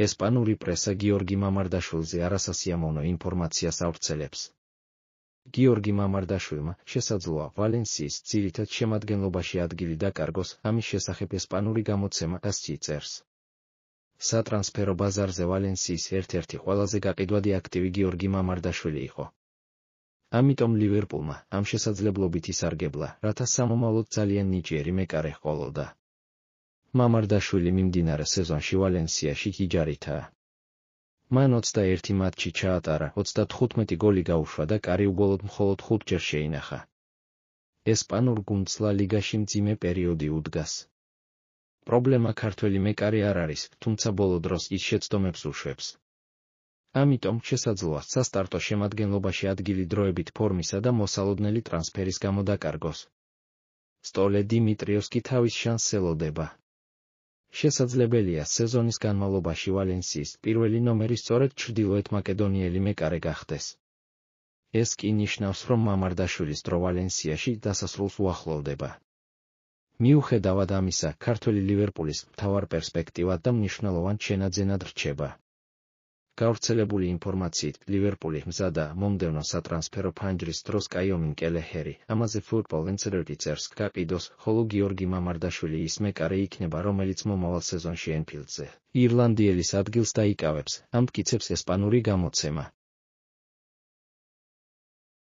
ესპანური პრესა გიორგი მამარდაშვილზე არასასიამოვნო ინფორმაციას ავრცელებს. გიორგი მამარდაშვილმა შესაძლოა ვალენსიის ძირითად შემადგენლობაში ადგილი დაკარგოს, ამის შესახებ ესპანური გამოცემა AS წერს. სატრანსფერო ბაზარზე ვალენსიის ერთ-ერთი ყველაზე გაყიდვადი აქტივი გიორგი მამარდაშვილი იყო. ამიტომ ლივერპულმა ამ შესაძლებლობით ისარგებლა, რათა სამომავლოდ ძალიან ნიჭიერი მეკარე ჰყოლოდა. მამარდაშვილი მიმდინარე სეზონში ვალენსიაში იჯარითაა. მან 21 მატჩი ჩაატარა, 35 გოლი გაუშვა და კარი უბოლოდ მხოლოდ 5 ჯერ შეინახა. ესპანურ გუნდს ლა ლიგაში მძიმე პერიოდი უდგას. პრობლემა ქართველი მეკარე არ არის, თუმცა ბოლო დროს ის შეცდომებს უშვებს. ამიტომ შესაძლოა სასტარტო შემადგენლობაში ადგილი დროებით ფორმისა და მოსალოდნელი ტრანსფერის გამო დაკარგოს. სტოლე დიმიტრიოს კი თავის შანსს ელოდება. შესაძლებელია სეზონის განმავლობაში ვალენსიის პირველი ნომერი სწორედ ჩრდილოეთ მაკედონიელი მეკარე გახდეს. ეს კი ნიშნავს, რომ მამარდაშვილის დრო ვალენსიაში დასასრულს უახლოვდება. მიუხედავად ამისა, ქართველი ლივერპულის მთავარ პერსპექტივად და მნიშვნელოვან შენაძენად რჩება. გავრცელებული ინფორმაციით, ლივერპული მზადა მომდევნო სატრანსფერო ფანჯრის დროს კაიომინ კელეჰერი, ამაზე Football Insider წერს, გაყიდოს, ხოლო გიორგი მამარდაშვილი ის მეკარე იქნება, რომელიც მომავალ სეზონში ენფილდზე ირლანდიელის ადგილს დაიკავებს, ამტკიცებს ესპანური გამოცემა.